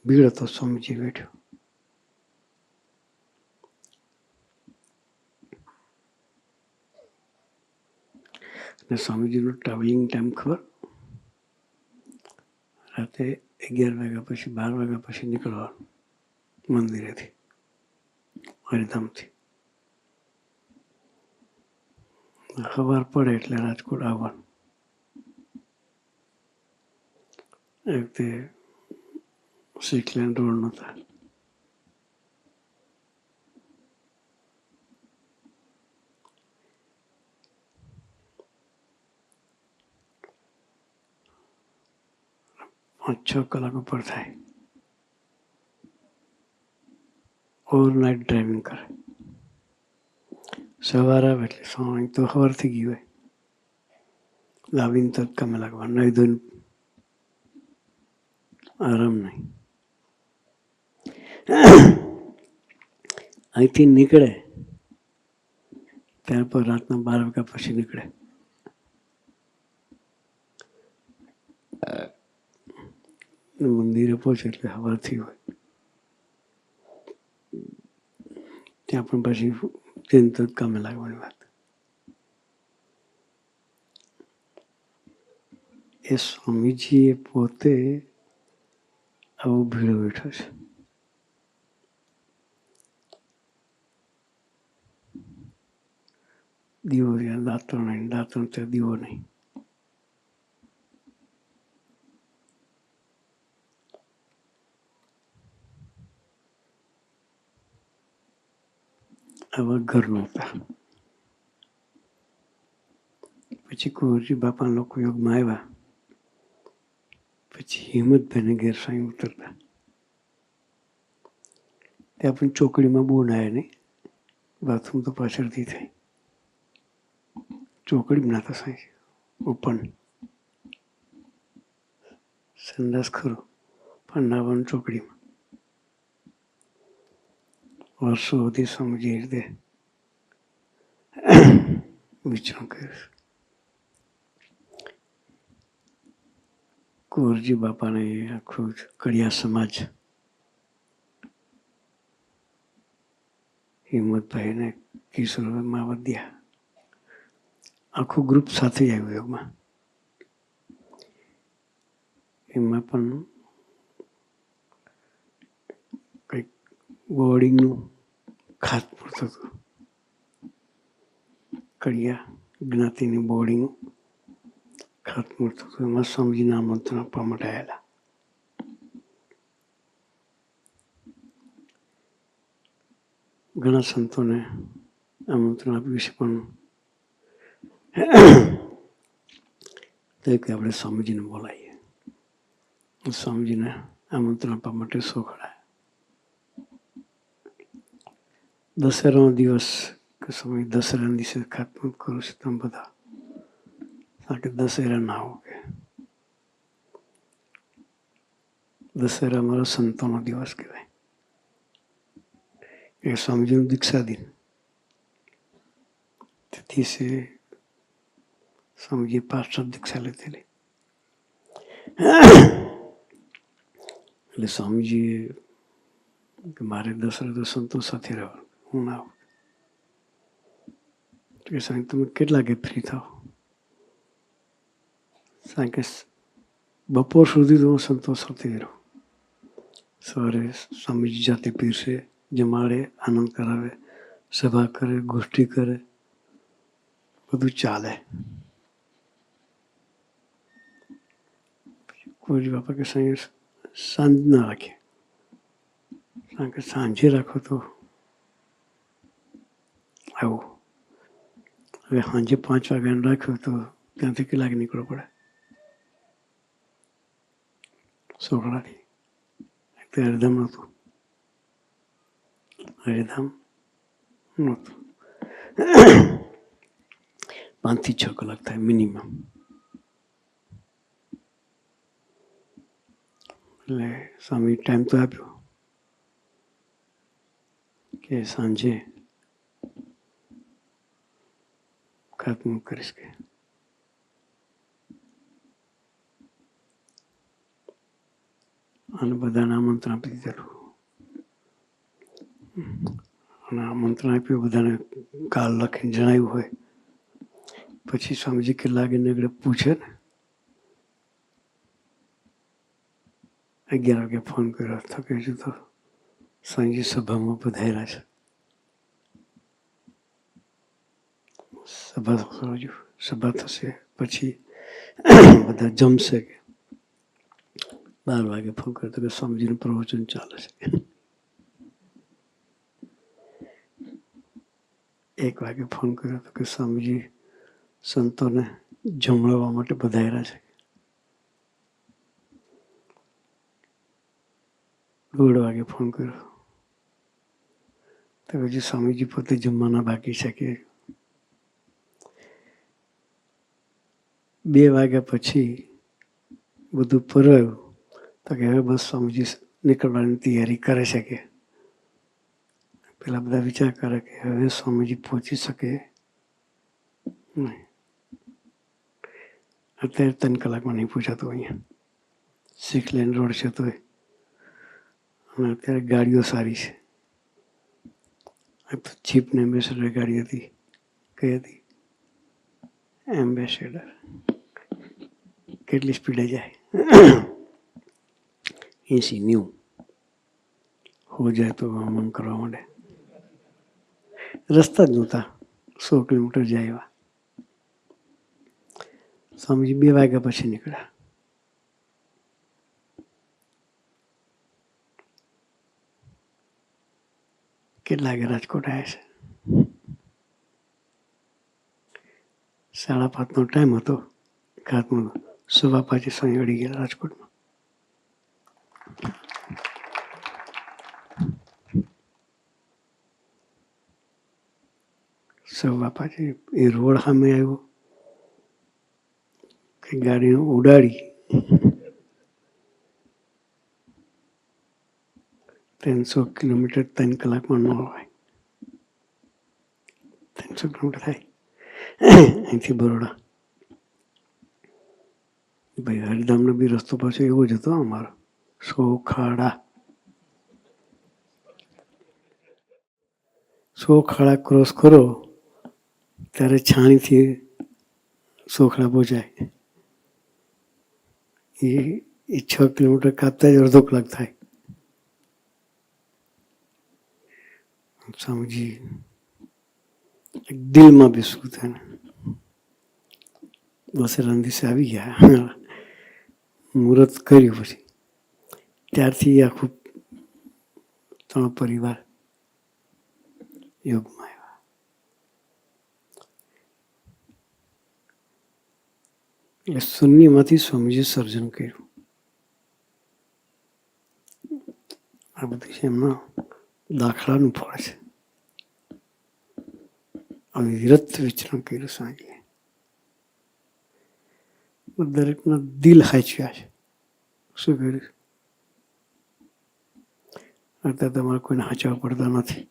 ભીડ હતો. સ્વામીજી બેઠો. અને સ્વામીજીનો ટ્રાવેલિંગ ટાઈમ ખબર? રાતે 11 વાગ્યા પછી 12 વાગ્યા પછી નીકળવાનું મંદિરેથી, હરિધામથી. સવાર પડે એટલે રાજકોટ આવવાનું. એ વખતે સિક્સલેન્ડ રોડ નહોતા. પાંચ 6 કલાક ઉપર થાય. ઓવરનાઇટ ડ્રાઇવિંગ કરે. સવાર આવે એટલે સ્વામી તો સવાર થઈ ગઈ હોય. લાવીને તો કામે લાગવાનું. નહીં ધોઈને આરામ નહીં. અહીંથી નીકળે ત્યાર પર રાતના 12 વાગ્યા પછી નીકળે. મંદિરે પહોંચે એટલે સવારથી હોય. ત્યાં પણ પછી તેને તો કામે લાગવાની વાત. એ સ્વામીજી એ પોતે આવો ભીડો બેઠો છે. દીવો ત્યાં દાંતણ નહીં, દાંતણ ત્યાં દીવો નહીં. આવા ઘર નહોતા. પછી કુંવરજી બાપાના લોકો યોગમાં આવ્યા. પછી હિંમતભાઈને ઘેર સાંઈ ઉતરતા. ત્યાં પણ ચોકડીમાં બહુ નાયા નહીં. બાથરૂમ તો પાછળથી થાય. ચોકડીમાં નાતા સાંઈ. ઓપન સંડાસ ખરો પણ નાવાનું ચોકડીમાં. વર્ષો સુધી સ્વામીજી રીતે વિચરણ કર્યું. કુંવરજી બાપાને આખું કડિયા સમાજ, હિંમતભાઈને, કિશોરભાઈ માવદિયા, આખું ગ્રુપ સાથે આવ્યું યોગમાં. એમાં પણ કંઈક બોર્ડિંગનું ખાતમુહૂર્ત હતું. કડિયા જ્ઞાતિની બોર્ડિંગ ખાતમુહૂર્ત હતું. એમાં સ્વામીજીને આમંત્રણ આપવા માટે આવેલા. ઘણા સંતોને આમંત્રણ આપ્યું છે પણ કે આપણે સ્વામીજીને બોલાવીએ. સ્વામીજીને આમંત્રણ આપવા માટે સોખડાય. દશેરાનો દિવસ કે સ્વામી દશેરાના દિવસે ખાતમુહૂર્ત કરું છું તમે બધા, કારણ કે દશેરા ના આવો કે દશેરા મારો સંતોનો દિવસ કહેવાય. એ સ્વામીજીનું દીક્ષા દિન. તે દિવસે સ્વામીજીએ પાછળ દીક્ષા લીધેલી. એટલે સ્વામીજીએ કે મારે દશેરા તો સંતો સાથે રહેવાનું, હું ના આવું. કે સ્વામી તમે કેટલા કે ફ્રી થાવ? કારણ કે બપોર સુધી તો હું સંતો સાથે રહું. સવારે સ્વામીજી જાતે પીરસે, જમાડે, આનંદ કરાવે, સભા કરે, ગોષ્ઠી કરે, બધું ચાલે. કોઈ બાપા કે સાંજ ના રાખે, કારણ કે સાંજે રાખો તો આવું. હવે સાંજે 5 વાગ્યાનું રાખ્યું તો ત્યાંથી કેટલાક નીકળવું પડે સોખડાથી. હરિધામ નહોતું. હરિધામ નહોતું. 5 થી 6 કલાક થાય મિનિમમ. એટલે સ્વામી ટાઈમ તો આપ્યો કે સાંજે ખાતમુહૂર્ત કરીશ કે. અને બધાને આમંત્રણ આપી દીધેલું. અને આમંત્રણ આપ્યું બધાને, કાલ લખીને જણાવ્યું હોય. પછી સ્વામીજી કેટલા વાગે નીકળે પૂછે ને, 11 વાગે ફોન કર્યો તો કે હજુ તો સ્વામીજી સભામાં પધાર્યા છે. સભા થશે પછી બધા જમશે. કે 12 વાગે ફોન કર્યો તો કે સ્વામીજીનું પ્રવચન ચાલે છે. 1 વાગે ફોન કર્યો તો કે સ્વામીજી સંતોને જમાડવા માટે પધાર્યા છે. 1:30 વાગે ફોન કર્યો તો હજી સ્વામીજી પોતે જમવાના બાકી છે. કે 2 વાગ્યા પછી બધું પરવાયું તો કે હવે બસ સ્વામીજી નીકળવાની તૈયારી કરે છે. કે પેલા બધા વિચાર કરે કે હવે સ્વામીજી પહોંચી શકે નહીં. અત્યારે 3 કલાકમાં નહીં પહોંચાતું અહીંયા. 6 લેન રોડ છે તોય. અને અત્યારે ગાડીઓ સારી છે. જીપ ને એમ્બેસેડર ગાડી હતી. કઈ હતી? એમ્બેસેડર. કેટલી સ્પીડે જાય? 80-90 હો જાય તો આમ કરવા માંડે. રસ્તા જ નહોતા, 100 કિલોમીટર જાય એવા. સ્વામીજી 2 વાગ્યા પછી નીકળ્યા. કેટલા વાગે રાજકોટ આવ્યા છે? 5:30 ટાઈમ હતો. 5:15 સ્વામી અડી ગયા રાજકોટમાં. પાછી એ રોડ સામે આવ્યો કે ગાડીને ઉડાડી 300 કિલોમીટર 3 કલાકમાં ન હોય. 300 કિલોમીટર થાય અહીંથી બરોડા. ભાઈ હરિધામનો બી રસ્તો પાછો એવો જ હતો અમારો. સોખાડા ક્રોસ કરો ત્યારે છાણીથી સોખડા પહોંચાય. એ 6 કિલોમીટર કાપતા જ અડધો કલાક થાય. સ્વામીજી દિલમાં બેસવું થાય. દશેરાના દિવસે આવી ગયા, મુહૂર્ત કર્યું. પછી ત્યારથી આખું 3 પરિવાર યોગમાં આવ્યા. એટલે શૂન્યમાંથી સ્વામીજી સર્જન કર્યું. આ બધું છે એમના દાખલાનું ફળ છે. અવિરત વિચરણ કર્યું સ્વામીજીએ. દરેકના દિલ હાંચ્યા છે. શું કર્યું? અત્યારે તમારે કોઈને હાંચવા પડતા નથી.